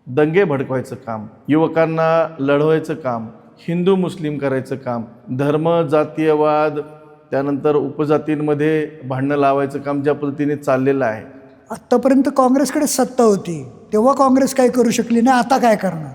दंगे भडकवायचं काम, युवकांना लढवायचं काम, हिंदू मुस्लिम करायचं काम, धर्म जातीयवाद, त्यानंतर उपजातींमध्ये भांडणं लावायचं काम ज्या पद्धतीने चाललेलं आहे. आत्तापर्यंत काँग्रेसकडे सत्ता होती, तेव्हा काँग्रेस काय करू शकली नाही, आता काय करणार?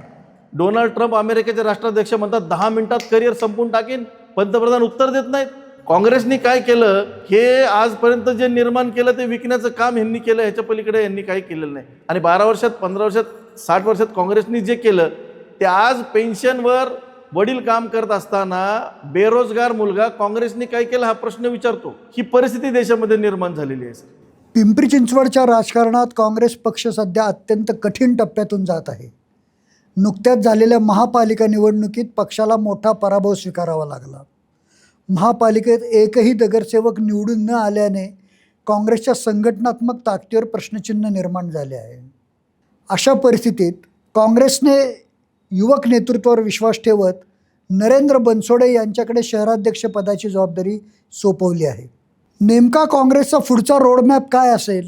डोनाल्ड ट्रम्प अमेरिकेचे राष्ट्राध्यक्ष म्हणतात 10 मिनिटात करिअर संपून टाकेन, पंतप्रधान उत्तर देत नाहीत. काँग्रेसनी काय केलं, हे आजपर्यंत जे निर्माण केलं ते विकण्याचं काम ह्यांनी केलं, ह्याच्या पलीकडे यांनी काही केलेलं नाही. आणि 12 वर्षात, 15 वर्षात, 60 वर्षात काँग्रेसनी जे केलं ते आज पेन्शनवर वडील काम करत असताना बेरोजगार मुलगा काँग्रेसने काय केलं हा प्रश्न विचारतो. ही परिस्थिती देशामध्ये निर्माण झालेली आहे. पिंपरी चिंचवडच्या राजकारणात काँग्रेस पक्ष सध्या अत्यंत कठीण टप्प्यातून जात आहे. नुकत्याच झालेल्या महापालिका निवडणुकीत पक्षाला मोठा पराभव स्वीकारावा लागला. महापालिकेत एकही नगरसेवक निवडून न आल्याने काँग्रेसच्या संघटनात्मक ताकदीवर प्रश्नचिन्ह निर्माण झाले आहे. अशा परिस्थितीत काँग्रेसने युवक नेतृत्वावर विश्वास ठेवत नरेंद्र बनसोडे यांच्याकडे शहराध्यक्षपदाची जबाबदारी सोपवली आहे. नेमका काँग्रेसचा पुढचा रोडमॅप काय असेल?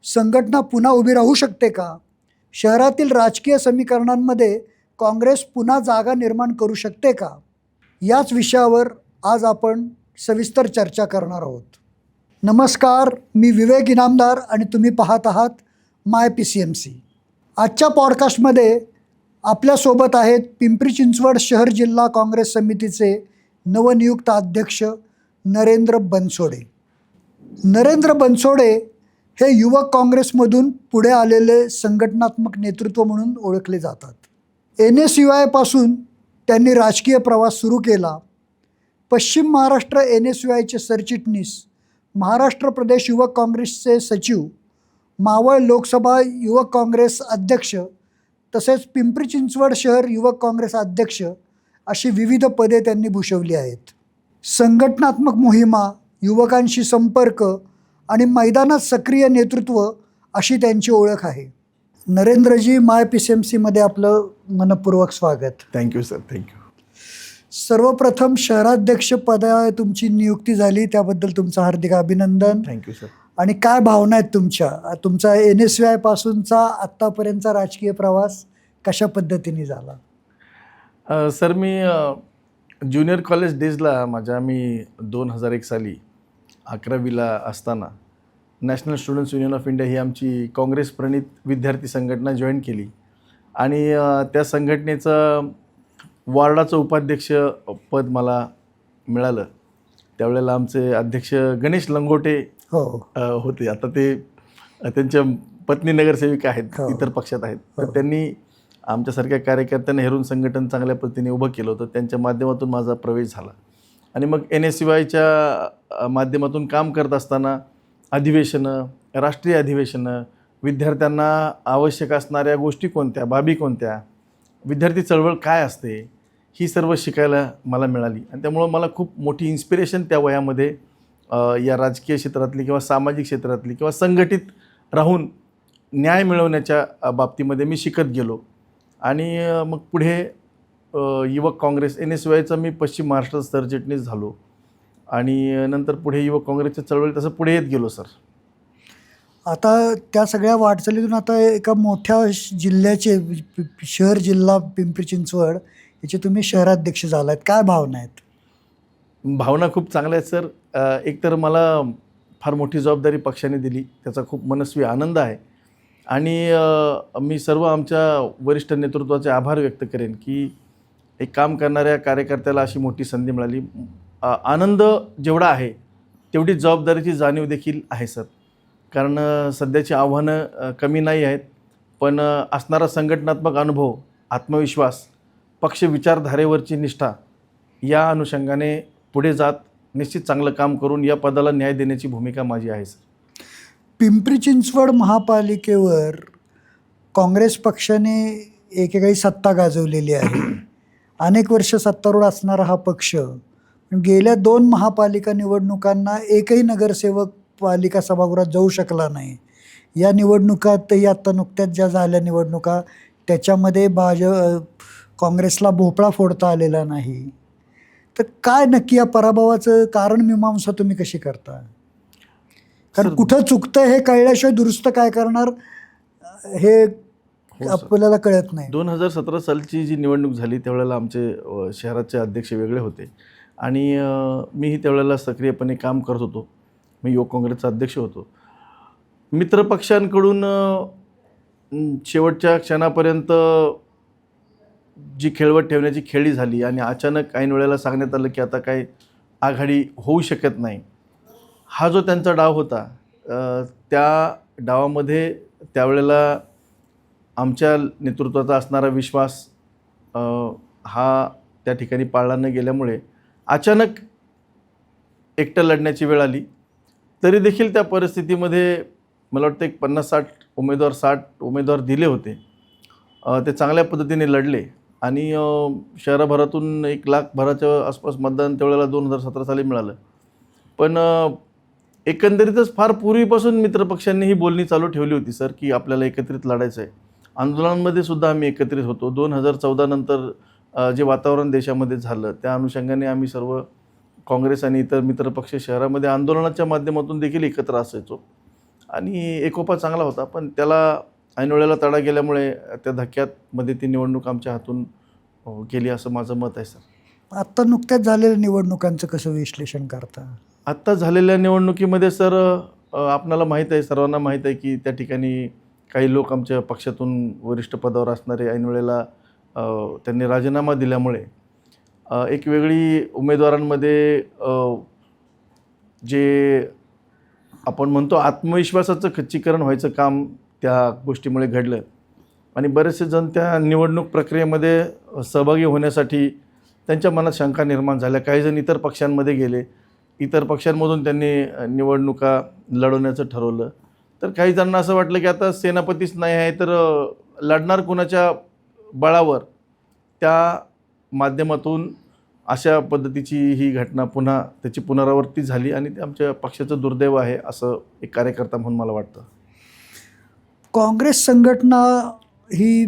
संघटना पुन्हा उभी राहू शकते का? शहरातील राजकीय समीकरणांमध्ये काँग्रेस पुन्हा जागा निर्माण करू शकते का? याच विषयावर आज आपण सविस्तर चर्चा करणार आहोत. नमस्कार, मी विवेक इनामदार आणि तुम्ही पाहत आहात माय PCMC. आजच्या पॉडकास्टमध्ये आपल्यासोबत आहेत पिंपरी चिंचवड शहर जिल्हा काँग्रेस समितीचे नवनियुक्त अध्यक्ष नरेंद्र बनसोडे. नरेंद्र बनसोडे हे युवक काँग्रेसमधून पुढे आलेले संघटनात्मक नेतृत्व म्हणून ओळखले जातात. NSUI पासून त्यांनी राजकीय प्रवास सुरू केला. पश्चिम महाराष्ट्र NSUIचे सरचिटणीस, महाराष्ट्र प्रदेश युवक काँग्रेसचे सचिव, मावळ लोकसभा युवक काँग्रेस अध्यक्ष तसेच पिंपरी चिंचवड शहर युवक काँग्रेस अध्यक्ष अशी विविध पदे त्यांनी भूषवली आहेत. संघटनात्मक मोहिमा, युवकांशी संपर्क आणि मैदानात सक्रिय नेतृत्व अशी त्यांची ओळख आहे. नरेंद्रजी, माय PCMCमध्ये आपलं मनपूर्वक स्वागत. Thank you sir, thank you. सर्वप्रथम शहराध्यक्ष पदा तुमची नियुक्ती झाली, त्याबद्दल तुमचं हार्दिक अभिनंदन. Thank you sir. आणि काय भावना आहेत तुमचा NSUI पासूनचा आत्तापर्यंतचा राजकीय प्रवास कशा पद्धतीने झाला? सर, मी ज्युनियर कॉलेज डेजला मी 2001 साली 11वीला असताना national students union of India ही आमची काँग्रेस प्रणित विद्यार्थी संघटना जॉईन केली आणि त्या संघटनेचं वॉर्डाचं उपाध्यक्ष पद मला मिळालं. त्यावेळेला आमचे अध्यक्ष गणेश लंगोटे होते. आता ते त्यांच्या पत्नी नगरसेविका आहेत, इतर पक्षात आहेत. तर त्यांनी आमच्यासारख्या कार्यकर्त्यांना हेरून संघटन चांगल्या पद्धतीने उभं केलं होतं. त्यांच्या माध्यमातून माझा प्रवेश झाला आणि मग NSUIच्या माध्यमातून काम करत असताना अधिवेशनं, राष्ट्रीय अधिवेशनं, विद्यार्थ्यांना आवश्यक असणाऱ्या गोष्टी कोणत्या, बाबी कोणत्या, विद्यार्थी चळवळ काय असते, ही सर्व शिकायला मला मिळाली. आणि त्यामुळं मला खूप मोठी इन्स्पिरेशन त्या वयामध्ये या राजकीय क्षेत्रातली किंवा सामाजिक क्षेत्रातली किंवा संघटित राहून न्याय मिळवण्याच्या बाबतीमध्ये मी शिकत गेलो. आणि मग पुढे युवक काँग्रेस NSUIचा मी पश्चिम महाराष्ट्रात सरचिटणीस झालो आणि नंतर पुढे युवक काँग्रेसच्या चळवळीत तसं पुढे येत गेलो सर. आता त्या सगळ्या वाटचालीतून आता एका मोठ्या जिल्ह्याचे शहर जिल्हा पिंपरी चिंचवड याचे तुम्ही शहराध्यक्ष झालात. काय भावना आहेत? भावना खूप चांगल्या आहेत सर. एकतर मला फार मोठी जबाबदारी पक्षाने दिली, त्याचा खूप मनस्वी आनंद आहे. आणि मी सर्व आमच्या वरिष्ठ नेतृत्वाचे आभार व्यक्त करेन की एक काम करणाऱ्या कार्यकर्त्याला अशी मोठी संधी मिळाली. आनंद जेवढा आहे तेवढी जबाबदारीची जाणीव देखील आहे सर. कारण सध्याची आव्हानं कमी नाही आहेत, पण असणारा संघटनात्मक अनुभव, आत्मविश्वास, पक्ष विचारधारेवरची निष्ठा या अनुषंगाने पुढे जात निश्चित चांगलं काम करून या पदाला न्याय देण्याची भूमिका माझी आहे सर. पिंपरी चिंचवड महापालिकेवर काँग्रेस पक्षाने एकेकाळी सत्ता गाजवलेली आहे. अनेक वर्ष सत्तारूढ असणारा हा पक्ष गेल्या 2 महापालिका निवडणुकांना एकही नगरसेवक पालिका सभागृहात जाऊ शकला नाही. या निवडणुकातही आत्ता नुकत्याच ज्या झाल्या निवडणुका त्याच्यामध्ये काँग्रेसला भोपळा फोडता आलेला नाही. तर काय नक्की या पराभवाचं कारण मीमांसा तुम्ही कशी करता? कारण कुठं चुकतं हे कळल्याशिवाय दुरुस्त काय करणार हे सर. आपल्याला कळत नाही. 2017 सालची जी निवडणूक झाली त्यावेळेला आमचे शहराचे अध्यक्ष वेगळे होते आणि मीही त्यावेळेला सक्रियपणे काम करत होतो. मी युवक काँग्रेसचा अध्यक्ष होतो. मित्रपक्षांकडून शेवटच्या क्षणापर्यंत जी खेळवत ठेवण्याची खेळी झाली आणि अचानक ऐन वेळेला सांगण्यात आलं की आता काय आघाडी होऊ शकत नाही. हा जो त्यांचा डाव होता, त्या डावामध्ये त्यावेळेला आमच्या नेतृत्वाचा असणारा विश्वास हा त्या ठिकाणी पाळला न गेल्यामुळे अचानक एकटं लढण्याची वेळ आली. तरी देखील त्या परिस्थितीमध्ये मला वाटतं एक 50-60 उमेदवार 60 उमेदवार दिले होते. ते चांगल्या पद्धतीने लढले आणि शहराभरातून 1,00,000 भराच्या आसपास मतदान त्यावेळेला 2017 साली मिळालं. पण एकंदरीतच फार पूर्वीपासून मित्रपक्षांनी ही बोलणी चालू ठेवली होती सर, की आपल्याला एकत्रित लढायचं आहे. आंदोलनांमध्ये सुद्धा आम्ही एकत्रित होतो. 2014 नंतर जे वातावरण देशामध्ये झालं त्या अनुषंगाने आम्ही सर्व काँग्रेस आणि इतर मित्रपक्ष शहरामध्ये आंदोलनाच्या माध्यमातून देखील एकत्र असायचो आणि एकोपा चांगला होता. पण त्याला ऐन वेळेला तडा गेल्यामुळे त्या धक्क्यामध्ये ती निवडणूक आमच्या हातून गेली असं माझं मत आहे सर. आत्ता नुकत्याच झालेल्या निवडणुकांचं कसं विश्लेषण करता? आत्ता झालेल्या निवडणुकीमध्ये सर आपणाला माहीत आहे, सर्वांना माहीत आहे की त्या ठिकाणी काही लोक आमच्या पक्षातून वरिष्ठ पदावर असणारे ऐन वेळेला त्यांनी राजीनामा दिल्यामुळे एक वेगळी उमेदवारांमध्ये जे आपण म्हणतो आत्मविश्वासाचं खच्चीकरण व्हायचं काम त्या गोष्टीमुळे घडलं आणि बरेचसे जण त्या निवडणूक प्रक्रियेमध्ये सहभागी होण्यासाठी त्यांच्या मनात शंका निर्माण झाल्या. काही जण इतर पक्षांमध्ये गेले, इतर पक्षांमधून त्यांनी निवडणुका लढवण्याचं ठरवलं. तर काही जणांना असं वाटलं की आता सेनापतीच नाही आहे तर लढणार कोणाच्या बळावर, त्या माध्यमातून अशा पद्धतीची ही घटना पुन्हा त्याची पुनरावृत्ती झाली आणि ते आमच्या पक्षाचं दुर्दैव आहे असं एक कार्यकर्ता म्हणून मला वाटतं. काँग्रेस संघटना ही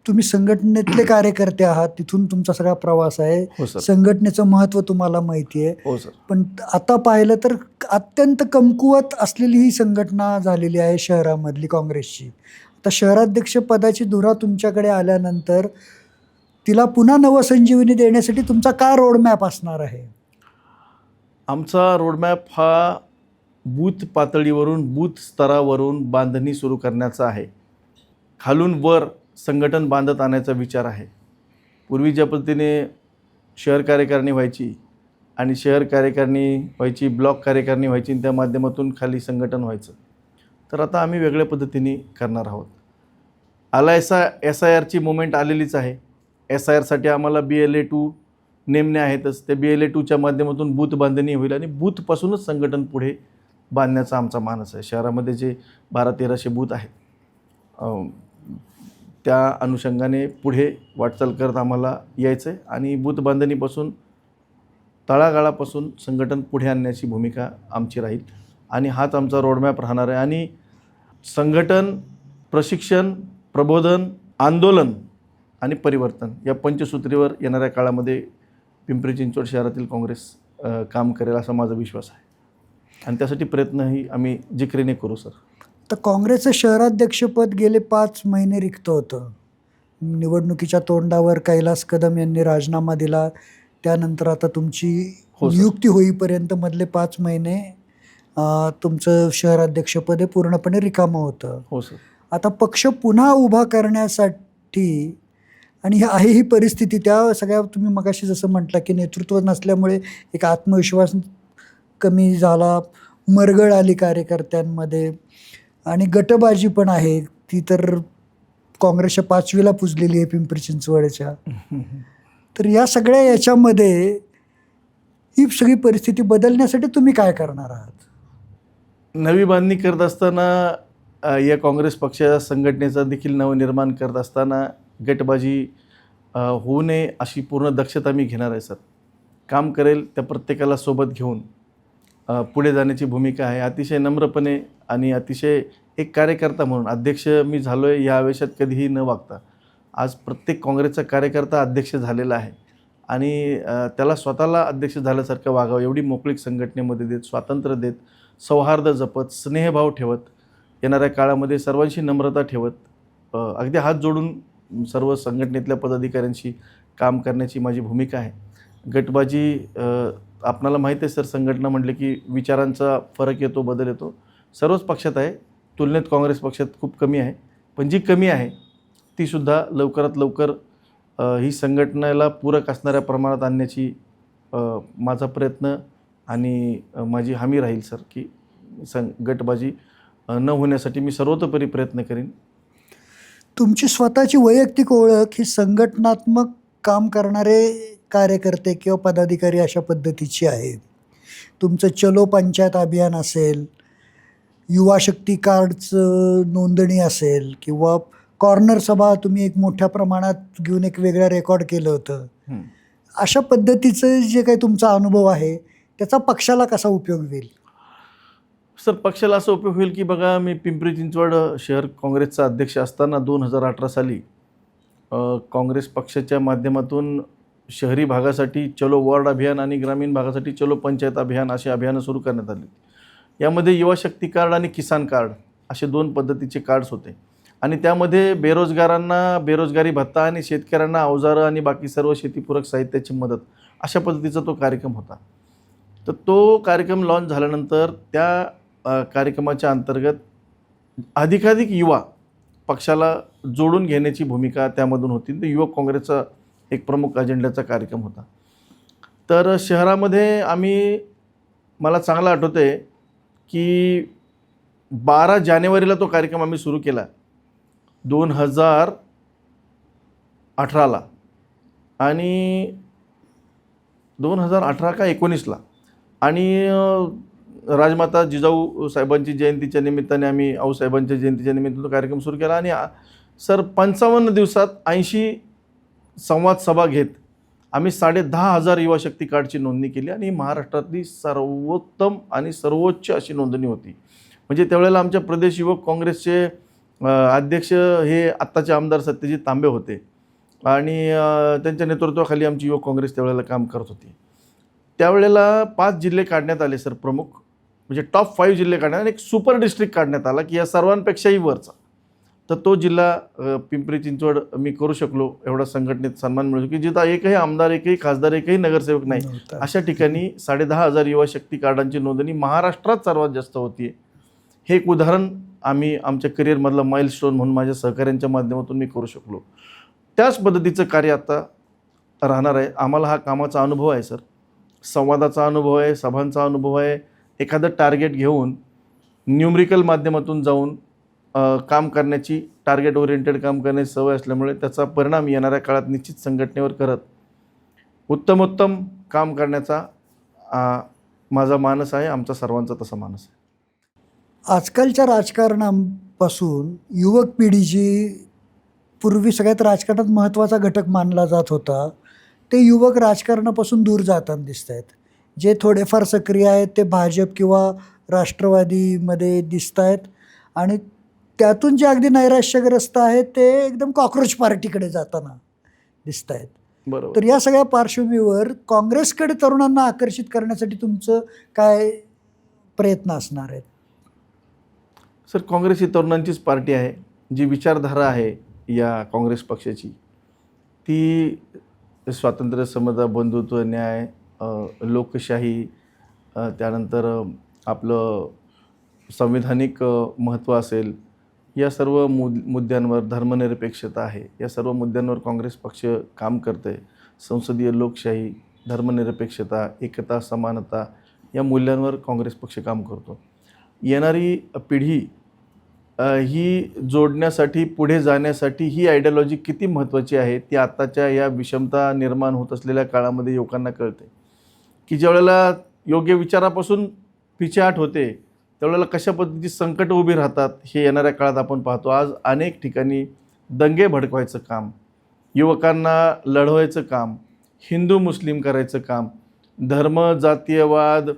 तुम्ही संघटनेतले कार्यकर्ते आहात, तिथून तुमचा सगळा प्रवास आहे. हो सर. संघटनेचं महत्त्व तुम्हाला माहिती आहे. हो सर. पण आता पाहिलं तर अत्यंत कमकुवत असलेली ही संघटना झालेली आहे शहरामधली काँग्रेसची. आता शहराध्यक्ष पदाची धुरा तुमच्याकडे आल्यानंतर तिला पुन्हा नवसंजीवनी देण्यासाठी तुमचा काय रोडमॅप असणार आहे? आमचा रोडमॅप हा बूथ पातळीवरून, बूथ स्तरावरून बांधणी सुरू करण्याचा आहे. खालून वर संघटन बांधत आणायचा विचार आहे. पूर्वी ज्या पद्धतीने शहर कार्यकारिणी व्हायची आणि शहर कार्यकारिणी व्हायची, ब्लॉक कार्यकारिणी व्हायची आणि त्या माध्यमातून खाली संघटन व्हायचं, तर आता आम्ही वेगळ्या पद्धतीने करणार आहोत. SIRची मुवमेंट आलेलीच आहे. SIRसाठी आम्हाला BLA-2 नेमणे आहेतच. त्या BLA-2च्या माध्यमातून बूथ बांधणी होईल आणि बूथपासूनच संघटन पुढे बांधण्याचा आमचा मानस आहे. शहरामध्ये जे 1200-1300 बूथ आहेत त्या अनुषंगाने पुढे वाटचाल करत आम्हाला यायचं आहे आणि बूथ बांधणीपासून तळागाळापासून संघटन पुढे आणण्याची भूमिका आमची राहील आणि हाच आमचा रोडमॅप राहणार आहे. आणि संघटन, प्रशिक्षण, प्रबोधन, आंदोलन आणि परिवर्तन या पंचसूत्रीवर येणाऱ्या काळामध्ये पिंपरी चिंचवड शहरातील काँग्रेस काम करेल असा माझा विश्वास आहे आणि त्यासाठी प्रयत्नही आम्ही जिकरीने करू सर. तर काँग्रेसचं शहराध्यक्षपद गेले 5 महिने रिक्त होतं. निवडणुकीच्या तोंडावर कैलास कदम यांनी राजीनामा दिला. त्यानंतर आता तुमची नियुक्ती होईपर्यंत मधले 5 महिने तुमचं शहराध्यक्षपद हे पूर्णपणे रिकामं होतं. हो सर. आता पक्ष पुन्हा उभा करण्यासाठी आणि आहे ही परिस्थिती, त्या सगळ्या तुम्ही मगाशी जसं म्हटलं की नेतृत्व नसल्यामुळे एक आत्मविश्वास कमी झाला, मरगळ आली कार्यकर्त्यांमध्ये आणि गटबाजी पण आहे, ती तर काँग्रेसच्या 5वीला पुजलेली आहे पिंपरी चिंचवडच्या. तर या सगळ्या याच्यामध्ये ही सगळी परिस्थिती बदलण्यासाठी तुम्ही काय करणार आहात? नवी बांधणी करत असताना या काँग्रेस पक्षाच्या संघटनेचा देखील नवनिर्माण करत असताना गटबाजी होऊ नये अशी पूर्ण दक्षता मी घेणार आहे सर. काम करेल त्या प्रत्येकाला सोबत घेऊन पुढे जाण्याची भूमिका आहे. अतिशय नम्रपणे आणि अतिशय एक कार्यकर्ता म्हणून अध्यक्ष मी झालो आहे या आवेशात कधीही न वागता आज प्रत्येक काँग्रेसचा कार्यकर्ता अध्यक्ष झालेला आहे आणि त्याला स्वतःला अध्यक्ष झाल्यासारखं वागावं एवढी मोकळीक संघटनेमध्ये देत, स्वातंत्र्य देत, सौहार्द जपत, स्नेहभाव ठेवत, येणाऱ्या काळामध्ये सर्वांशी नम्रता ठेवत अगदी हात जोडून सर्व संघटनेतल्या पदाधिकाऱ्यांशी काम करण्याची माझी भूमिका आहे. गटबाजी आपणाला माहीत आहे सर, संघटना म्हटले की विचारांचा फरक येतो, बदल येतो. सर्वच पक्षात आहे, तुलनेत काँग्रेस पक्षात खूप कमी आहे. पण जी कमी आहे तीसुद्धा लवकरात लवकर ही संघटनेला पूरक असणाऱ्या प्रमाणात आणण्याची माझा प्रयत्न आणि माझी हमी राहील सर, की गटबाजी न होण्यासाठी मी सर्वतोपरी प्रयत्न करीन. तुमची स्वतःची वैयक्तिक ओळख ही संघटनात्मक काम करणारे कार्यकर्ते किंवा पदाधिकारी अशा पद्धतीची आहे. तुमचं चलो पंचायत अभियान असेल, युवा शक्ती कार्डचं नोंदणी असेल किंवा कॉर्नर सभा तुम्ही एक मोठ्या प्रमाणात घेऊन एक वेगळं रेकॉर्ड केलं होतं. अशा पद्धतीचं जे काही तुमचा अनुभव आहे त्याचा पक्षाला कसा उपयोग होईल? सर, पक्षाला असा उपयोग होईल की बघा, मी पिंपरी चिंचवड शहर काँग्रेसचा अध्यक्ष असताना 2018 साली काँग्रेस पक्षाच्या माध्यमातून शहरी भागासाठी चलो वॉर्ड अभियान आणि ग्रामीण भागासाठी चलो पंचायत अभियान अशी अभियानं सुरू करण्यात आली. यामध्ये युवा शक्ती कार्ड आणि किसान कार्ड असे 2 पद्धतीचे कार्ड्स होते आणि त्यामध्ये बेरोजगारांना बेरोजगारी भत्ता आणि शेतकऱ्यांना अवजारं आणि बाकी सर्व शेतीपूरक साहित्याची मदत अशा पद्धतीचा तो कार्यक्रम होता. तर तो कार्यक्रम लॉन्च झाल्यानंतर त्या कार्यक्रमाच्या अंतर्गत अधिकाधिक युवा पक्षाला जोडून घेण्याची भूमिका त्यामधून होती. तर युवक काँग्रेसचा एक प्रमुख अजेंड्याचा कार्यक्रम होता. तर शहरामध्ये मला चांगलं आठवतं आहे की 12 जानेवारीला तो कार्यक्रम आम्ही सुरू केला 2018ला आणि 2018 का 19ला आणि राजमाता जिजाऊ साहेबांची जयंतीच्या निमित्ताने आम्ही आऊसाहेबांच्या जयंतीच्या निमित्ताने तो कार्यक्रम सुरू केला आणि सर 55 दिवसात 80 संवाद सभा घेत आम्ही 10,500 युवा शक्ती कार्डची नोंदणी केली आणि महाराष्ट्रातली सर्वोत्तम आणि सर्वोच्च अशी नोंदणी होती. म्हणजे त्यावेळेला आमच्या प्रदेश युवक काँग्रेसचे अध्यक्ष हे आत्ताचे आमदार सत्यजित तांबे होते आणि त्यांच्या नेतृत्वाखाली आमची युवक काँग्रेस त्यावेळेला काम करत होती. त्यावेळेला 5 जिल्हे काढण्यात आले सर, प्रमुख म्हणजे टॉप 5 जिल्हे काढण्यात आणि एक सुपर डिस्ट्रिक्ट काढण्यात आला की या सर्वांपेक्षाही वरचा. तर तो जिल्हा पिंपरी चिंचवड मी करू शकलो, एवढा संघटनेत सन्मान मिळू की जिथं एकही आमदार, एकही खासदार, एकही नगरसेवक नाही अशा ठिकाणी 10,500 युवा शक्ती कार्डांची नोंदणी महाराष्ट्रात सर्वात जास्त होती. हे एक उदाहरण आम्ही आमच्या करिअरमधलं माइलस्टोन म्हणून माझ्या सहकाऱ्यांच्या माध्यमातून मी करू शकलो. त्याच पद्धतीचं कार्य आता राहणार आहे. आम्हाला हा कामाचा अनुभव आहे सर, संवादाचा अनुभव आहे, सभांचा अनुभव आहे. एखादं टार्गेट घेऊन न्यूमरिकल माध्यमातून जाऊन काम करण्याची, टार्गेट ओरिएंटेड काम करण्याची सवय असल्यामुळे त्याचा परिणाम येणाऱ्या काळात निश्चित संघटनेवर करत उत्तमोत्तम काम करण्याचा माझा मानस आहे, आमचा सर्वांचा तसा मानस आहे. आजकालच्या राजकारणापासून युवक पिढी जी पूर्वी सगळ्यात राजकारणात महत्त्वाचा घटक मानला जात होता, ते युवक राजकारणापासून दूर जाताना दिसत आहेत. जे थोडेफार सक्रिय आहेत ते भाजप किंवा राष्ट्रवादीमध्ये दिसत आहेत आणि त्यातून जे अगदी नैराश्यग्रस्त आहेत ते एकदम कॉक्रोच पार्टीकडे जाताना दिसत आहेत. बरोबर. तर या सगळ्या पार्श्वभूमीवर काँग्रेसकडे तरुणांना आकर्षित करण्यासाठी तुमचं काय प्रयत्न असणार आहेत? सर, काँग्रेस ही तरुणांचीच पार्टी आहे. जी विचारधारा आहे या काँग्रेस पक्षाची ती स्वातंत्र्य, समता, बंधुत्व, न्याय, लोकशाही, त्यानंतर आपलं संविधानिक महत्त्व असेल, या सर्व मुद्द्यांवर धर्मनिरपेक्षता आहे, या सर्व मुद्द्यांवर काँग्रेस पक्ष काम करते आहे. संसदीय लोकशाही, धर्मनिरपेक्षता, एकता, समानता या मूल्यांवर काँग्रेस पक्ष काम करतो. येणारी पिढी ही जोडण्यासाठी, पुढे जाण्यासाठी ही आयडियॉलॉजी किती महत्त्वाची आहे ती आत्ताच्या या विषमता निर्माण होत असलेल्या काळामध्ये युवकांना कळते की ज्यावेळेला योग्य विचारापासून पिछेहाट होते त्यावेळेला कशा पद्धतीची संकट उभी राहतात हे येणाऱ्या काळात आपण पाहतो. आज अनेक ठिकाणी दंगे भडकवायचं काम, युवकांना लढवायचं काम, हिंदू मुस्लिम करायचं काम, धर्म, जातीयवाद,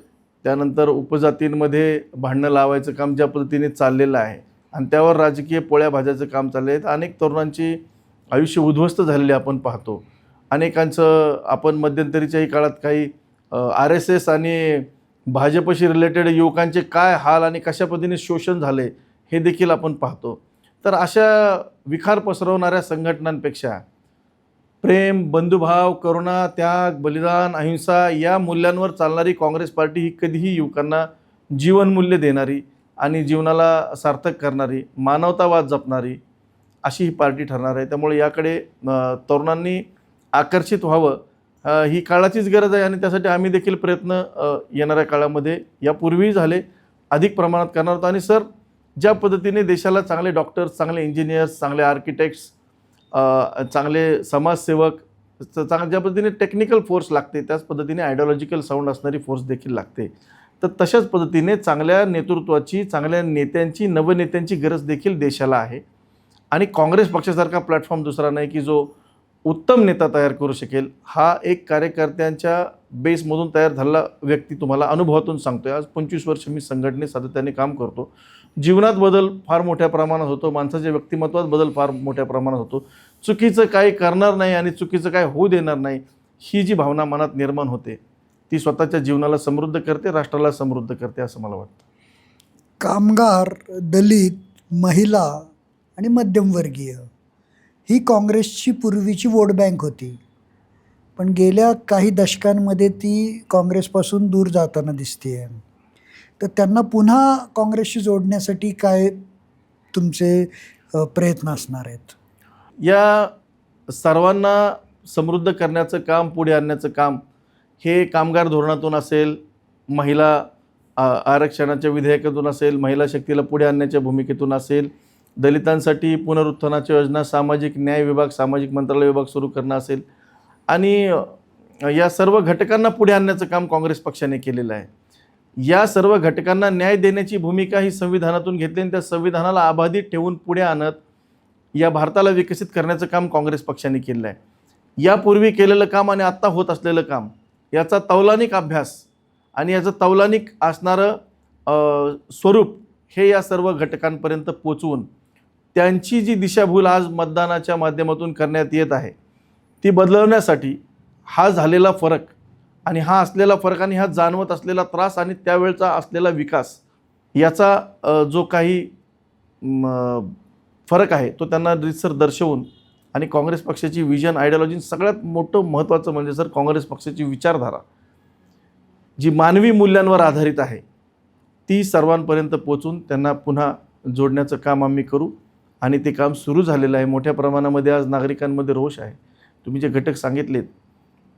त्यानंतर उपजातींमध्ये भांडणं लावायचं काम ज्या पद्धतीने चाललेलं आहे आणि त्यावर राजकीय पोळ्या भाजायचं काम चाललं आहे. अनेक तरुणांची आयुष्य उद्ध्वस्त झालेले आपण पाहतो. अनेकांचं आपण मध्यंतरीच्याही काळात काही RSS आणि भाजपशी रिलेटेड युवकांचे काय हाल आणि कशा पद्धतीने शोषण झाले हे देखील आपण पाहतो. तर अशा विखार पसरवणाऱ्या संघटनांपेक्षा प्रेम, बंधुभाव, करुणा, त्याग, बलिदान, अहिंसा या मूल्यांवर चालणारी काँग्रेस पार्टी ही कधीही युवकांना जीवनमूल्य देणारी आणि जीवनाला सार्थक करणारी, मानवतावाद जपणारी अशी ही पार्टी ठरणार आहे. त्यामुळे याकडे तरुणांनी आकर्षित व्हावं ही काळाचीच गरज आहे आणि त्यासाठी आम्ही देखील प्रयत्न येणाऱ्या काळामध्ये यापूर्वी झाले अधिक प्रमाणात करणार आहोत. आणि सर, ज्या पद्धतीने देशाला चांगले डॉक्टर्स, चांगले इंजिनियर्स, चांगले आर्किटेक्ट्स, चांगले समाजसेवक, ज्या पद्धतीने टेक्निकल फोर्स लागते त्याच पद्धतीने आयडिओलॉजिकल साऊंड असणारी फोर्स देखील लागते. तर तशाच पद्धतीने चांगल्या नेतृत्वाची, चांगल्या नेत्यांची, नवनेत्यांची गरज देखील देशाला आहे. आणि काँग्रेस पक्षासारखा प्लॅटफॉर्म दुसरा नाही की जो उत्तम नेता तयार करू शकेल. हा एक कार्यकर्त्यांच्या बेसमधून तयार झालेला व्यक्ती तुम्हाला अनुभवातून सांगतोय. आज 25 वर्ष मी संघटनेत सातत्याने काम करतो. जीवनात बदल फार मोठ्या प्रमाणात होतो, माणसाच्या व्यक्तिमत्वात बदल फार मोठ्या प्रमाणात होतो. चुकीचं काही करणार नाही आणि चुकीचं काय होऊ देणार नाही ही जी भावना मनात निर्माण होते ती स्वतःच्या जीवनाला समृद्ध करते, राष्ट्राला समृद्ध करते असं मला वाटतं. कामगार, दलित, महिला आणि मध्यमवर्गीय ही काँग्रेसची पूर्वीची वोट बँक होती, पण गेल्या काही दशकांमध्ये ती काँग्रेसपासून दूर जाताना दिसते आहे. तर त्यांना पुन्हा काँग्रेसशी जोडण्यासाठी काय तुमचे प्रयत्न असणार आहेत? या सर्वांना समृद्ध करण्याचं काम, पुढे आणण्याचं काम हे कामगार धोरणातून असेल, महिला आरक्षणाच्या विधेयकातून असेल, महिला शक्तीला पुढे आणण्याच्या भूमिकेतून असेल, दलितांसाठी पुनरुत्थानाची योजना, सामाजिक न्याय विभाग, सामाजिक मंत्रालय विभाग सुरू करणं असेल आणि या सर्व घटकांना पुढे आणण्याचं काम काँग्रेस पक्षाने केलेलं आहे. या सर्व घटकांना न्याय देण्याची भूमिका ही संविधानातून घेतली आणि त्या संविधानाला अबाधित ठेवून पुढे आणत या भारताला विकसित करण्याचं काम काँग्रेस पक्षाने केलेलं आहे. यापूर्वी केलेलं काम आणि आत्ता होत असलेलं काम याचा तौलानिक अभ्यास आणि याचं तौलानिक असणारं स्वरूप हे या सर्व घटकांपर्यंत पोचवून त्यांची जी दिशाभूल आज मतदानाच्या माध्यमातून करण्यात येत आहे ती बदलवण्यासाठी हा झालेला फरक आणि हा असलेला फरक आणि हा जाणवत असलेला त्रास आणि त्यावेळचा असलेला विकास याचा जो काही फरक आहे तो त्यांना रीतसर दर्शवून आणि काँग्रेस पक्षाची विजन, आयडिओलॉजी, सगळ्यात मोठं महत्त्वाचं म्हणजे सर काँग्रेस पक्षाची विचारधारा जी मानवी मूल्यांवर आधारित आहे ती सर्वांपर्यंत पोचून त्यांना पुन्हा जोडण्याचं काम आम्ही करू आणि ते काम सुरू झालेलं आहे. मोठ्या प्रमाणामध्ये आज नागरिकांमध्ये रोष आहे. तुम्ही जे घटक सांगितलेत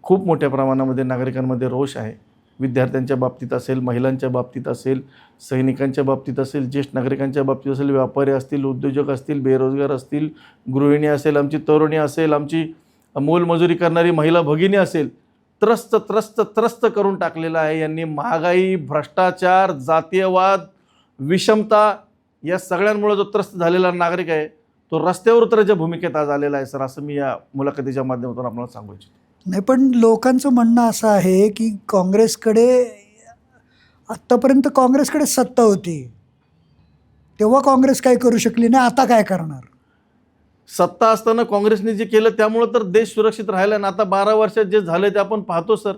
खूप मोठ्या प्रमाणामध्ये नागरिकांमध्ये रोष आहे. विद्यार्थ्यांच्या बाबतीत असेल, महिलांच्या बाबतीत असेल, सैनिकांच्या बाबतीत असेल, ज्येष्ठ नागरिकांच्या बाबतीत असेल, व्यापारी असतील, उद्योजक असतील, बेरोजगार असतील, गृहिणी असेल, आमची तरुणी असेल, आमची मोलमजुरी करणारी महिला भगिनी असेल, त्रस्त त्रस्त त्रस्त करून टाकलेला आहे यांनी. महागाई, भ्रष्टाचार, जातीयवाद, विषमता या सगळ्यांमुळे जो त्रस्त झालेला नागरिक आहे तो रस्त्यावर उतरायच्या भूमिकेत आज आलेला आहे सर, असं मी या मुलाखतीच्या माध्यमातून आपल्याला सांगू इच्छितो. नाही, पण लोकांचं म्हणणं असं आहे की काँग्रेसकडे आत्तापर्यंत काँग्रेसकडे सत्ता होती, तेव्हा काँग्रेस काय करू शकली नाही, आता काय करणार? सत्ता असताना काँग्रेसने जे केलं त्यामुळं तर देश सुरक्षित राहिला ना. आता 12 वर्षात जे झालं ते आपण पाहतो सर,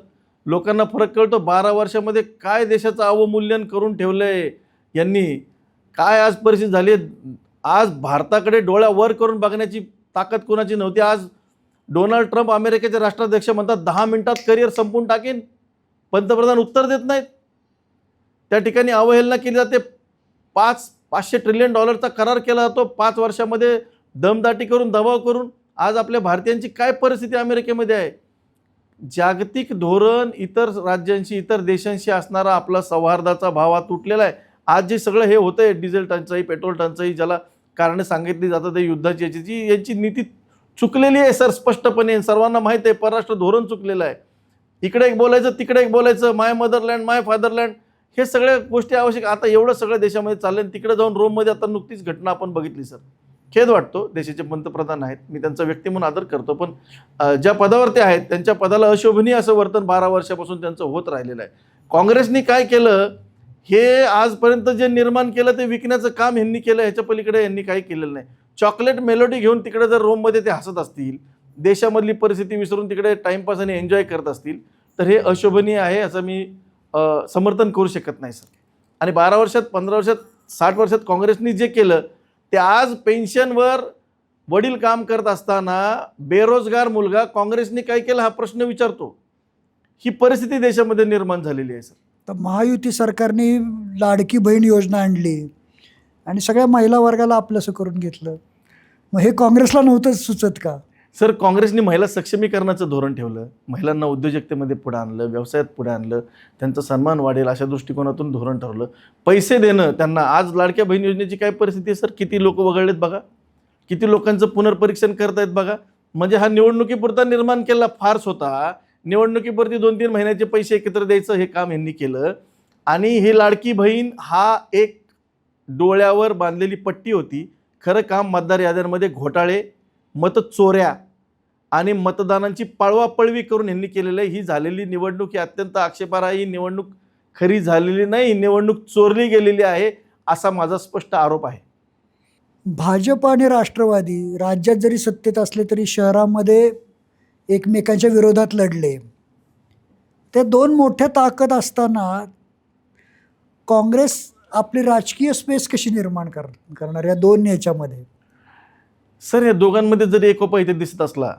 लोकांना फरक कळतो. 12 वर्षामध्ये काय देशाचं अवमूल्यन करून ठेवलं आहे यांनी, काय आज परिस्थिती झाली. आज भारताकडे डोळ्या वर करून बघण्याची ताकद कोणाची नव्हती. आज डोनाल्ड ट्रम्प अमेरिकेचे राष्ट्राध्यक्ष म्हणतात 10 मिनिटात करिअर संपून टाकेन, पंतप्रधान उत्तर देत नाहीत. त्या ठिकाणी अवहेलना केली जाते. 500 ट्रिलियन डॉलरचा करार केला जातो 5 वर्षामध्ये, दमदाटी करून, दबाव करून. आज आपल्या भारतीयांची काय परिस्थिती अमेरिकेमध्ये आहे. जागतिक धोरण, इतर राज्यांशी, इतर देशांशी असणारा आपला सौहार्दाचा भाव हा तुटलेला आहे. आज जे सगळं हे होतं आहे, डिझेल टंचाई, पेट्रोल टंचाई, ज्याला कारणे सांगितली जातात ते युद्धाची, यांची नीती चुकलेली आहे सर, स्पष्टपणे सर्वांना माहीत आहे. परराष्ट्र धोरण चुकलेलं आहे. इकडे एक बोलायचं, तिकडे एक बोलायचं, माय मदरलँड, माय फादरलँड, हे सगळ्या गोष्टी आवश्यक. आता एवढं सगळं देशामध्ये चाललं आणि तिकडे जाऊन रोममध्ये आता नुकतीच घटना आपण बघितली सर. खेद वाटतो. देशाचे पंतप्रधान आहेत, मी त्यांचा व्यक्ती म्हणून आदर करतो, पण ज्या पदावर ते आहेत त्यांच्या पदाला अशोभनीय असं वर्तन 12 वर्षापासून त्यांचं होत राहिलेलं आहे. काँग्रेसनी काय केलं हे आजपर्यंत जे निर्माण केलं ते विकण्याचं काम ह्यांनी केलं, ह्याच्या पलीकडे यांनी काही केलेलं नाही. चॉकलेट मेलोडी घेऊन तिकडे जर रोममध्ये ते हसत असतील, देशामधली परिस्थिती विसरून तिकडे टाइमपास आणि एन्जॉय करत असतील तर हे अशोभनीय आहे असं मी समर्थन करू शकत नाही सर. आणि 12 वर्षात, 15 वर्षात, 60 वर्षात काँग्रेसनी जे केलं ते आज पेन्शनवर वडील काम करत असताना बेरोजगार मुलगा काँग्रेसने काय केलं हा प्रश्न विचारतो. ही परिस्थिती देशामध्ये निर्माण झालेली आहे सर. तर महायुती सरकारने लाडकी बहीण योजना आणली आणि सगळ्या महिला वर्गाला आपलंसं करून घेतलं. मग हे काँग्रेसला नव्हतं सुचत का? सर, काँग्रेसने महिला सक्षमीकरणाचं धोरण ठेवलं, महिलांना उद्योजकतेमध्ये पुढे आणलं, व्यवसायात पुढे आणलं, त्यांचा सन्मान वाढेल अशा दृष्टिकोनातून धोरण ठरवलं. पैसे देणं त्यांना, आज लाडक्या बहीण योजनेची काय परिस्थिती आहे सर, किती लोक वगळलेत बघा, किती लोकांचं पुनर्परीक्षण करतायत बघा. म्हणजे हा निवडणुकीपुरता निर्माण केलेला फार्स होता. निवडणुकीपुरती 2-3 महिन्याचे पैसे एकत्र द्यायचं हे काम यांनी केलं. आणि ही लाडकी बहीण हा एक डोळ्यावर बांधलेली पट्टी होती. खरं काम मतदार याद्यांमध्ये घोटाळे, मतचोऱ्या आणि मतदानांची पळवापळवी करून यांनी केलेलं आहे. ही झालेली निवडणूक ही अत्यंत आक्षेपार्ह आहे. ही निवडणूक खरी झालेली नाही, ही निवडणूक चोरली गेलेली आहे, असा माझा स्पष्ट आरोप आहे. भाजप आणि राष्ट्रवादी राज्यात जरी सत्तेत असले तरी शहरामध्ये एकमेकांच्या विरोधात लढले. ते दोन मोठ्या ताकद असताना काँग्रेस आपली राजकीय स्पेस कशी निर्माण करणार या दोन याच्यामध्ये? सर, या दोघांमध्ये जरी एकोपा इथे दिसत असला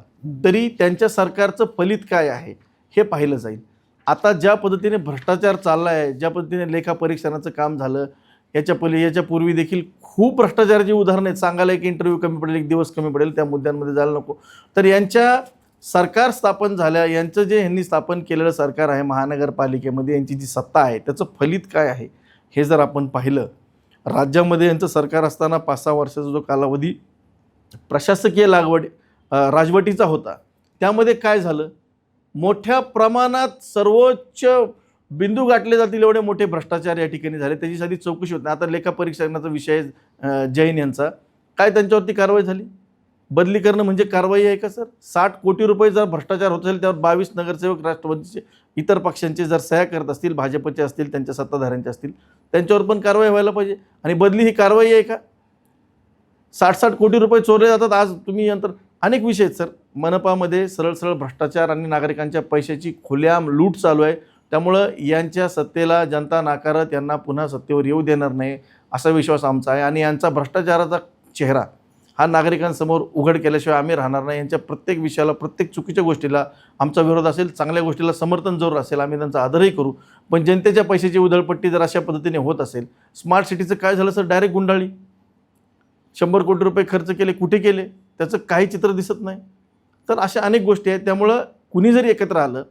तरी त्यांच्या सरकारचं फलित काय आहे हे पाहिलं जाईल. आता ज्या पद्धतीने भ्रष्टाचार चालला आहे, ज्या पद्धतीने लेखापरीक्षणाचं काम झालं, याच्यापूर्वी देखील खूप भ्रष्टाचाराची उदाहरणं आहेत. सांगायला एक इंटरव्ह्यू कमी पडेल, एक दिवस कमी पडेल, त्या मुद्द्यांमध्ये जायला नको. तर यांच्या सरकार स्थापन झाल्या, यांचं जे यांनी स्थापन केलेलं सरकार आहे महानगरपालिकेमध्ये, यांची जी सत्ता आहे त्याचं फलित काय आहे हे जर आपण पाहिलं. राज्यामध्ये यांचं सरकार असताना 5-6 वर्षाचा जो कालावधी प्रशासकीय राजवटीचा होता, त्यामध्ये काय झालं, मोठ्या प्रमाणात सर्वोच्च बिंदू गाठले जातील एवढे मोठे भ्रष्टाचार या ठिकाणी झाले. त्याची साधी चौकशी होत नाही. आता लेखापरीक्षणाचा विषय जैन यांचा, काय त्यांच्यावरती कारवाई झाली? बदली करणं म्हणजे कारवाई आहे का सर? 60 कोटी रुपये जर भ्रष्टाचार होत असेल, त्यावर 22 नगरसेवक राष्ट्रवादीचे, इतर पक्षांचे जर सह्या करत असतील, भाजपचे असतील, त्यांच्या सत्ताधाऱ्यांचे असतील, त्यांच्यावर पण कारवाई व्हायला पाहिजे. आणि बदली ही कारवाई आहे का? 60-60 कोटी रुपये चोरले जातात. आज तुम्ही नंतर अनेक विषय आहेत सर. मनपामध्ये सरळ भ्रष्टाचार आणि नागरिकांच्या पैशाची खुलेआम लूट चालू आहे. त्यामुळं यांच्या सत्तेला जनता नाकारत यांना पुन्हा सत्तेवर येऊ देणार नाही असा विश्वास आमचा आहे. आणि यांचा भ्रष्टाचाराचा चेहरा हा नागरिकांसमोर उघड केल्याशिवाय आम्ही राहणार नाही. यांच्या प्रत्येक विषयाला, प्रत्येक चुकीच्या गोष्टीला आमचा विरोध असेल, चांगल्या गोष्टीला समर्थन जरूर असेल, आम्ही त्यांचा आदरही करू. पण जनतेच्या पैशाची उधळपट्टी जर अशा पद्धतीने होत असेल, स्मार्ट सिटीचं काय झालं सर? डायरेक्ट गुंडाळी. 100 कोटी रुपये खर्च केले, कुठे केले त्याचं काही चित्र दिसत नाही. तर अशा अनेक गोष्टी आहेत. त्यामुळं कुणी जरी एकत्र आलं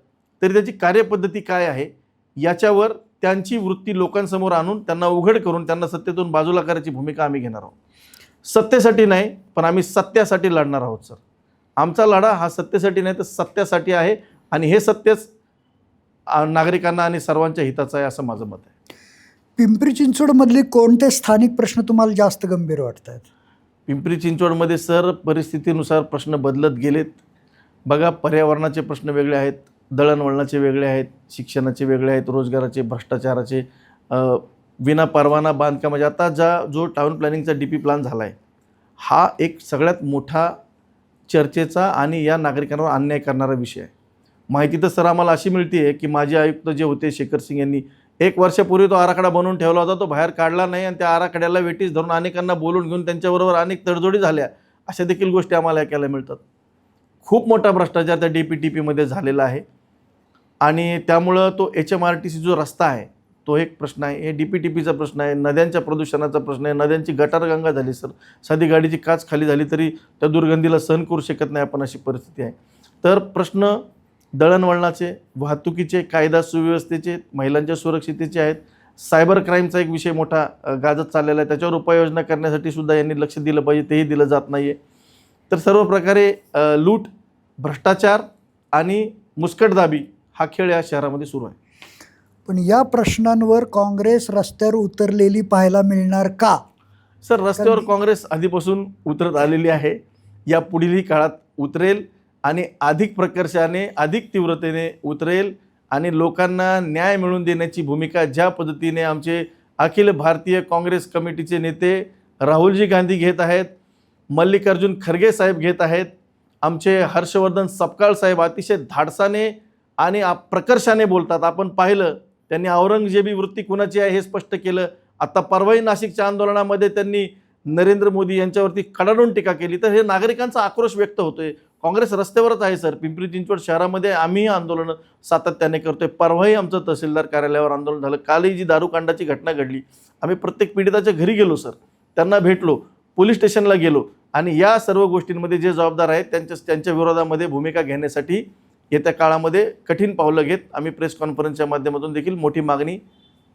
तरी त्याची कार्यपद्धती काय आहे याच्यावर त्यांची वृत्ती लोकांसमोर आणून त्यांना उघड करून त्यांना सत्तेतून बाजूला करायची भूमिका आम्ही घेणार आहोत. सत्तेसाठी नाही, पण आम्ही सत्यासाठी लढणार आहोत सर. आमचा लढा हा सत्तेसाठी नाही तर सत्यासाठी आहे. आणि हे सत्यच नागरिकांना आणि सर्वांच्या हिताचं आहे असं माझं मत आहे. पिंपरी चिंचवडमधले कोणते स्थानिक प्रश्न तुम्हाला जास्त गंभीर वाटत आहेत? पिंपरी चिंचवडमध्ये सर परिस्थितीनुसार प्रश्न बदलत गेलेत. बघा, पर्यावरणाचे प्रश्न वेगळे आहेत, दळणवळणाचे वेगळे आहेत, शिक्षणाचे वेगळे आहेत, रोजगाराचे, भ्रष्टाचाराचे, विनापरवाना बांधकामाचे. आता जो टाउन प्लॅनिंगचा DP प्लॅन झाला आहे हा एक सगळ्यात मोठा चर्चेचा आणि या नागरिकांवर अन्याय करणारा विषय आहे. माहिती तर सर आम्हाला अशी मिळते आहे की माजी आयुक्त जे होते शेखर सिंग यांनी 1 वर्षापूर्वी तो आराखडा बनवून ठेवला होता, तो बाहेर काढला नाही आणि त्या आराखड्याला वेटीस धरून अनेकांना बोलून घेऊन त्यांच्याबरोबर अनेक तडजोडी झाल्या, अशा देखील गोष्टी आम्हाला ऐकायला मिळतात. खूप मोठा भ्रष्टाचार त्या DPTPमध्ये झालेला आहे. आणि त्यामुळं तो HMRTC जो रस्ता आहे तो एक प्रश्न आहे, हे DPTPचा प्रश्न आहे, नद्यांच्या प्रदूषणाचा प्रश्न आहे, नद्यांची गटारगंगा झाली सर. साधी गाडीची काच खाली झाली तरी त्या दुर्गंधीला सहन करू शकत नाही आपण, अशी परिस्थिती आहे. तर प्रश्न दळणवळणाचे, वाहतुकीचे, कायदा सुव्यवस्थेचे, महिलांच्या सुरक्षितेचे आहेत. सायबर क्राईमचा एक विषय मोठा गाजत चाललेला आहे, त्याच्यावर उपाययोजना करण्यासाठी सुद्धा यांनी लक्ष दिलं पाहिजे, तेही दिलं जात नाही आहे. तर सर्व प्रकारे लूट, भ्रष्टाचार आणि मुस्कटदाबी हा खेळ या शहरामध्ये सुरू आहे. पण या प्रश्नांवर काँग्रेस रस्त्यावर उतरलेली पाहायला मिळणार का? सर, रस्त्यावर काँग्रेस आधीपासून उतरत आलेली आहे, या पुढीलही काळात उतरेल आणि अधिक प्रकर्षाने, अधिक तीव्रतेने उतरेल. आणि लोकांना न्याय मिळवून देण्याची भूमिका ज्या पद्धतीने आमचे अखिल भारतीय काँग्रेस कमिटीचे नेते राहुलजी गांधी घेत आहेत, मल्लिकार्जुन खरगे साहेब घेत आहेत, आमचे हर्षवर्धन सपकाळ साहेब अतिशय धाडसाने आणि प्रकर्षाने बोलतात. आपण पाहिलं त्यांनी औरंगजेबी वृत्ती कुणाची आहे हे स्पष्ट केलं. आता परवाही नाशिकच्या आंदोलनामध्ये त्यांनी नरेंद्र मोदी यांच्यावरती कडाडून टीका केली, तर हे नागरिकांचा आक्रोश व्यक्त होतोय. काँग्रेस रस्त्यावरच आहे सर. पिंपरी चिंचवड शहरामध्ये आम्ही आंदोलन सातत्याने करतोय. परवाही आमचं तहसीलदार कार्यालयावर आंदोलन झालं. कालही जी दारूकांडाची घटना घडली, आम्ही प्रत्येक पीडिताच्या घरी गेलो सर, त्यांना भेटलो, पोलीस स्टेशनला गेलो आणि या सर्व गोष्टींमध्ये जे जबाबदार आहेत त्यांच्या विरोधामध्ये भूमिका घेण्यासाठी येत्या काळामध्ये कठीण पावलं घेत आम्ही प्रेस कॉन्फरन्सच्या माध्यमातून देखील मोठी मागणी,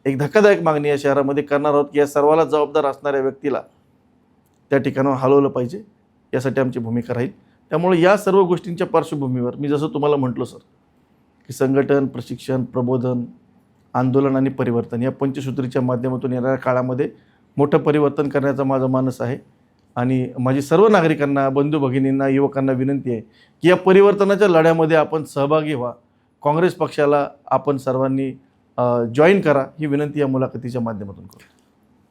एक धक्कादायक मागणी या शहरामध्ये करणार आहोत की या सर्वाला जबाबदार असणाऱ्या व्यक्तीला त्या ठिकाणावर हलवलं पाहिजे. यासाठी आमची भूमिका राहील. त्यामुळे या सर्व गोष्टींच्या पार्श्वभूमीवर मी जसं तुम्हाला म्हटलं सर की संघटन, प्रशिक्षण, प्रबोधन, आंदोलन आणि परिवर्तन या पंचसूत्रीच्या माध्यमातून येणाऱ्या काळामध्ये मोठं परिवर्तन करण्याचा माझा मानस आहे. आणि माझी सर्व नागरिकांना, बंधू भगिनींना, युवकांना विनंती आहे की या परिवर्तनाच्या लढ्यामध्ये आपण सहभागी व्हा. काँग्रेस पक्षाला आपण सर्वांनी जॉईन करा, ही विनंती या मुलाखतीच्या माध्यमातून करू.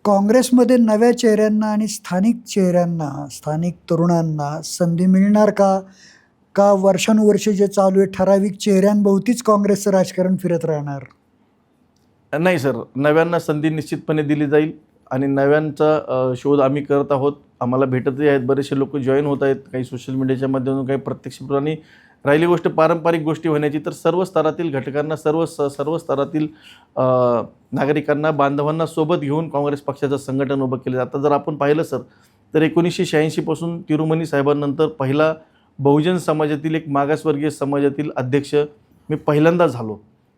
काँग्रेसमध्ये नव्या चेहऱ्यांना आणि स्थानिक चेहऱ्यांना, स्थानिक तरुणांना संधी मिळणार का वर्षानुवर्षे जे चालू आहे ठराविक चेहऱ्यांभोवतीच काँग्रेसचं राजकारण फिरत राहणार? नाही सर, नव्यांना संधी निश्चितपणे दिली जाईल आणि नव्यांचा शोध आम्ही करत आहोत. आम्हाला भेटतही आहेत, बरेचसे लोक जॉईन होत आहेत, काही सोशल मीडियाच्या माध्यमातून, काही प्रत्यक्षपणे. राहिली गोष्ट पारंपरिक गोष्टी होण्याची, तर सर्व स्तरातील घटकांना, सर्व स्तरातील नागरिकांना, बांधवांना सोबत घेऊन काँग्रेस पक्षाचं संघटन उभं केलं जातं. जर आपण पाहिलं सर तर 1986 पासून तिरुमणी साहेबांनंतर पहिला बहुजन समाजातील, एक मागासवर्गीय समाजातील अध्यक्ष मी पहिल्यांदा झालो.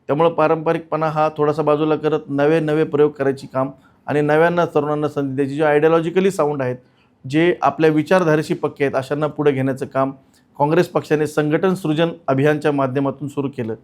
त्यामुळं पारंपरिकपणा हा थोडासा बाजूला करत नवे प्रयोग करायची काम आणि नव्यांना, तरुणांना संधी द्यायची, जे आयडियॉलॉजिकली साऊंड आहेत, जे आपल्या विचारधारेशी पक्के आहेत, अशांना पुढे घेण्याचं काम काँग्रेस पक्षाने संघटन सृजन अभियानच्या माध्यमातून सुरू केलं.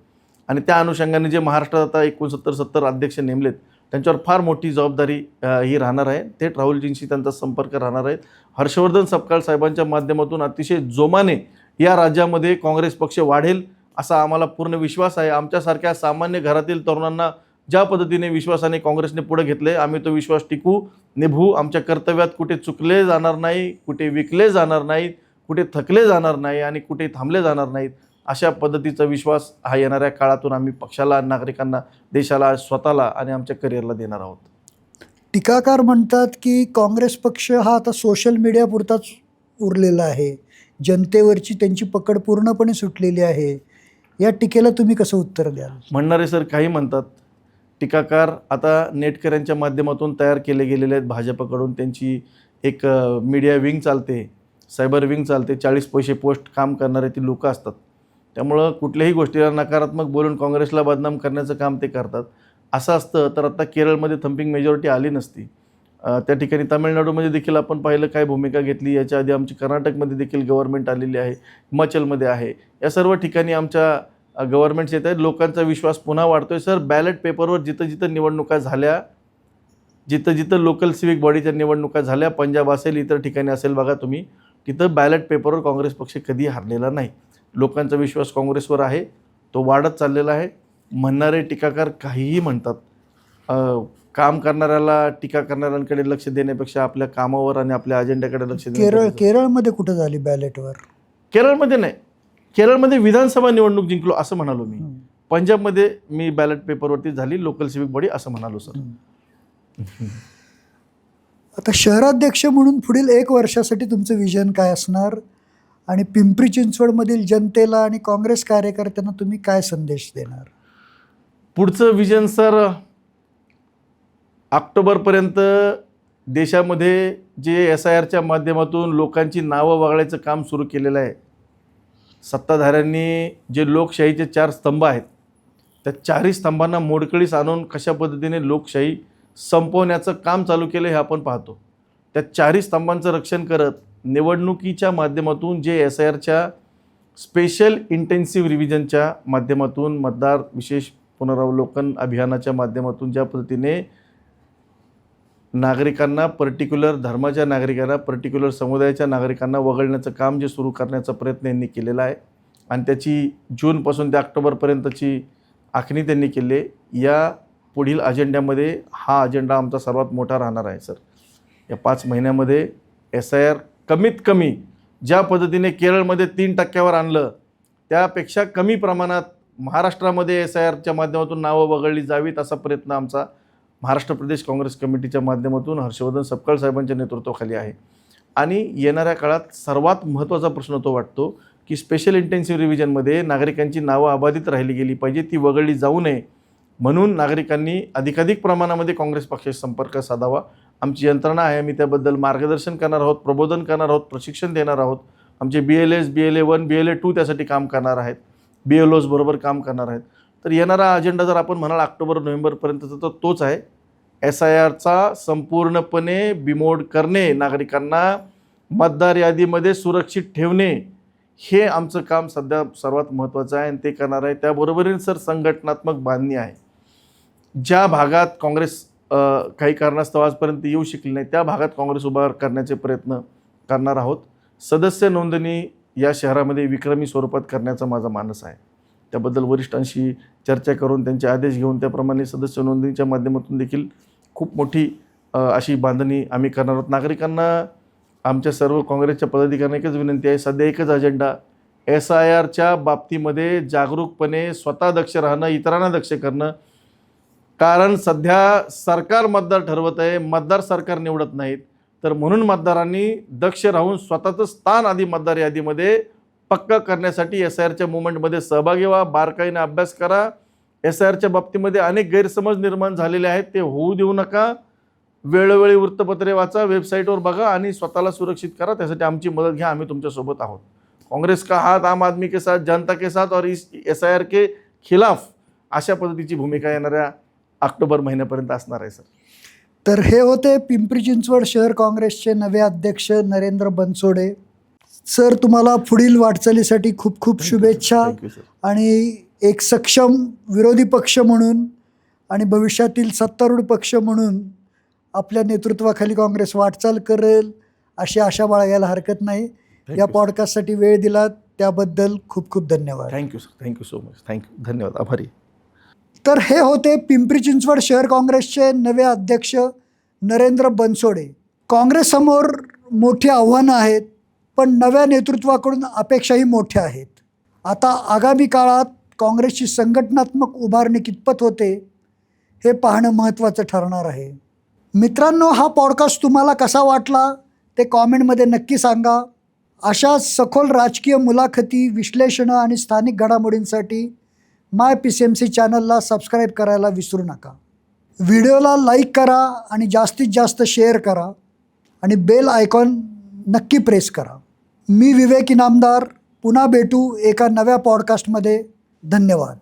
आणि त्या अनुषंगाने जे महाराष्ट्रात आता 69-70 अध्यक्ष नेमलेत, त्यांच्यावर फार मोठी जबाबदारी ही राहणार आहे. थेट राहुलजींशी त्यांचा संपर्क राहणार आहे. हर्षवर्धन सपकाळ साहेबांच्या माध्यमातून अतिशय जोमाने या राज्यामध्ये काँग्रेस पक्ष वाढेल असा आम्हाला पूर्ण विश्वास आहे. आमच्यासारख्या सामान्य घरातील तरुणांना ज्या पद्धतीने विश्वासाने काँग्रेसने पुढे घेतले, आम्ही तो विश्वास टिकू, निभू. आमच्या कर्तव्यात कुठे चुकले जाणार नाही, कुठे विकले जाणार नाहीत, कुठे थकले जाणार नाही आणि कुठे थांबले जाणार नाहीत. अशा पद्धतीचा विश्वास हा येणाऱ्या काळातून आम्ही पक्षाला, नागरिकांना, देशाला, स्वतःला आणि आमच्या करिअरला देणार आहोत. टीकाकार म्हणतात की काँग्रेस पक्ष हा आता सोशल मीडियापुरताच उरलेला आहे, जनतेवरची त्यांची पकड पूर्णपणे सुटलेली आहे. या टीकेला तुम्ही कसं उत्तर द्याल? म्हणणारे सर काही म्हणतात. टीकाकार आता नेटकऱ्यांच्या माध्यमातून तयार केले गेलेले आहेत भाजपकडून. त्यांची एक मीडिया विंग चालते, सायबर विंग चालते. 40 पैसे पोस्ट काम करणारे ती लोकं असतात. त्यामुळं कुठल्याही गोष्टीला नकारात्मक बोलून काँग्रेसला बदनाम करण्याचं काम ते करतात. असं असतं तर आता केरळमध्ये थम्पिंग मेजॉरिटी आली नसती. त्या ठिकाणी तामिळनाडूमध्ये देखील आपण पाहिलं काय भूमिका घेतली. याच्या आधी आमची कर्नाटकमध्ये देखील गव्हर्नमेंट आलेली आहे, हिमाचलमध्ये आहे. या सर्व ठिकाणी आमच्या गव्हर्नमेंट्स येत आहेत. लोकांचा विश्वास पुन्हा वाढतोय सर. बॅलेट पेपरवर जिथं निवडणुका झाल्या, जिथं लोकल सिविक बॉडीच्या निवडणुका झाल्या, पंजाब असेल, इतर ठिकाणी असेल, बघा तुम्ही, तिथं बॅलेट पेपरवर काँग्रेस पक्ष कधी हरलेला नाही. लोकांचा विश्वास काँग्रेसवर आहे, तो वाढत चाललेला आहे. म्हणणारे टीकाकार काहीही म्हणतात. काम करणाऱ्याला, टीका करणाऱ्यांकडे लक्ष देण्यापेक्षा आपल्या कामावर आणि आपल्या अजेंड्याकडे लक्ष केरळमध्ये कुठं झाली बॅलेटवर? केरळमध्ये नाही, केरळमध्ये विधानसभा निवडणूक जिंकलो असं म्हणालो मी. पंजाबमध्ये मी बॅलेट पेपरवरती झाली, लोकल सिविक बॉडी असं म्हणालो सर. आता शहराध्यक्ष म्हणून पुढील 1 वर्षासाठी तुमचं विजन काय असणार आणि पिंपरी चिंचवडमधील जनतेला आणि काँग्रेस कार्यकर्त्यांना तुम्ही काय संदेश देणार? पुढचं विजन सर, ऑक्टोबरपर्यंत देशामध्ये जे SIRच्या माध्यमातून लोकांची नावं वगळायचं काम सुरू केलेलं आहे. सत्ताधाऱ्यांनी जे लोकशाहीचे 4 स्तंभ आहेत, त्या 4ही स्तंभांना मोडकळीस आणून कशा पद्धतीने लोकशाही संपवण्याचं काम चालू केलं हे आपण पाहतो. त्या 4ही स्तंभांचं रक्षण करत निवडणुकीच्या माध्यमातून जे SIRच्या स्पेशल इंटेन्सिव्ह रिव्हिजनच्या माध्यमातून, मतदार विशेष पुनरावलोकन अभियानाच्या माध्यमातून ज्या पद्धतीने नागरिकांना, पर्टिक्युलर धर्माच्या नागरिकांना, पर्टिक्युलर समुदायाच्या नागरिकांना वगळण्याचं काम जे सुरू करण्याचा प्रयत्न यांनी केलेला आहे आणि त्याची जूनपासून ते ऑक्टोबरपर्यंतची आखणी त्यांनी केली आहे. या पुढील अजेंड्यामध्ये हा अजेंडा आमचा सर्वात मोठा राहणार आहे सर. या 5 महिन्यामध्ये SIR कमीत कमी ज्या पद्धतीने केरळमध्ये 3% आणलं, त्यापेक्षा कमी प्रमाणात महाराष्ट्रामध्ये SIRच्या माध्यमातून नावं वगळली जावीत असा प्रयत्न आमचा महाराष्ट्र प्रदेश काँग्रेस कमिटीच्या माध्यमातून हर्षवर्धन सपकाळ साहेबांच्या नेतृत्वाखाली आहे. आणि येणाऱ्या काळात सर्वात महत्त्वाचा प्रश्न तो वाटतो की स्पेशल इंटेन्सिव्ह रिव्हिजनमध्ये नागरिकांची नावं अबाधित राहिली गेली पाहिजे, ती वगळली जाऊ नये, म्हणून नागरिकांनी अधिकाधिक प्रमाणामध्ये काँग्रेस पक्षाशी संपर्क साधावा. आमची यंत्रणा आहे, आम्ही त्याबद्दल मार्गदर्शन करणार आहोत, प्रबोधन करणार आहोत, प्रशिक्षण देणार आहोत. आमचे BLS, BLA1, BLA2 त्यासाठी काम करणार आहेत, BLOs बरोबर काम करणार आहेत. तर येणारा अजेंडा जर आपण म्हणाल ऑक्टोबर-नोव्हेंबरपर्यंतचा तर तोच आहे. SIRचा संपूर्णपणे बिमोड करणे, नागरिकांना मतदार यादीमध्ये सुरक्षित ठेवणे, हे आमचं काम सध्या सर्वात महत्त्वाचं आहे आणि ते करणार आहे. त्याबरोबरीने सर संघटनात्मक बांधणी आहे. ज्या भागात काँग्रेस काही कारणास्तव आजपर्यंत येऊ शकली नाही त्या भागात काँग्रेस उभा करण्याचे प्रयत्न करणार आहोत. सदस्य नोंदणी या शहरामध्ये विक्रमी स्वरूपात करण्याचा माझा मानस आहे. त्याबद्दल वरिष्ठांशी चर्चा करून त्यांचे आदेश घेऊन त्याप्रमाणे सदस्य नोंदणीच्या माध्यमातून देखील खूप मोठी अशी बांधणी आम्ही करणार आहोत. नागरिकांना आमच्या सर्व काँग्रेसच्या पदाधिकाऱ्यांना एकच विनंती आहे, सध्या एकच अजेंडा, SIRच्या बाबतीमध्ये जागरूकपणे स्वतः दक्ष राहणं, इतरांना दक्ष करणं. कारण सध्या सरकार मतदार ठरवत आहे, मतदार सरकार निवडत नाहीत. तर म्हणून मतदारांनी दक्ष राहून स्वतःचं स्थान आधी मतदार यादीमध्ये पक्का करण्यासाठी SIRच्या मुवमेंटमध्ये सहभागी व्हा, बारकाईने अभ्यास करा. SIRच्या बाबतीमध्ये अनेक गैरसमज निर्माण झालेले आहेत, ते होऊ देऊ नका. वेळोवेळी वृत्तपत्रे वाचा, वेबसाईटवर बघा आणि स्वतःला सुरक्षित करा. त्यासाठी आमची मदत घ्या, आम्ही तुमच्यासोबत आहोत. काँग्रेस का हात आम आदमी के साथ, जनता के साथ और इस SIR के खिलाफ, अशा पद्धतीची भूमिका येणाऱ्या ऑक्टोबर महिन्यापर्यंत असणार आहे सर. तर हे होते पिंपरी चिंचवड शहर काँग्रेसचे नवे अध्यक्ष नरेंद्र बनसोडे. सर, तुम्हाला पुढील वाटचालीसाठी खूप खूप शुभेच्छा. Thank you sir. आणि एक सक्षम विरोधी पक्ष म्हणून आणि भविष्यातील सत्तारूढ पक्ष म्हणून आपल्या नेतृत्वाखाली काँग्रेस वाटचाल करेल अशी आशा बाळगायला हरकत नाही. या पॉडकास्टसाठी वेळ दिला त्याबद्दल खूप खूप धन्यवाद. Thank you sir, thank you so much, thank you, धन्यवाद, आभारी. तर हे होते पिंपरी चिंचवड शहर काँग्रेसचे नवे अध्यक्ष नरेंद्र बनसोडे. काँग्रेससमोर मोठी आव्हानं आहेत, पण नव्या नेतृत्वाकडून अपेक्षाही मोठ्या आहेत. आता आगामी काळात काँग्रेसची संघटनात्मक उभारणी कितपत होते हे पाहणं महत्त्वाचं ठरणार आहे. मित्रांनो, हा पॉडकास्ट तुम्हाला कसा वाटला ते कॉमेंटमध्ये नक्की सांगा. अशा सखोल राजकीय मुलाखती, विश्लेषणं आणि स्थानिक घडामोडींसाठी माय PCMC चॅनलला सबस्क्राईब करायला विसरू नका. व्हिडिओला लाईक करा आणि जास्तीत जास्त शेअर करा आणि बेल आयकॉन नक्की प्रेस करा. मी विवेक इनामदार. पुन्हा भेटू एका नव्या पॉडकास्टमध्ये. धन्यवाद.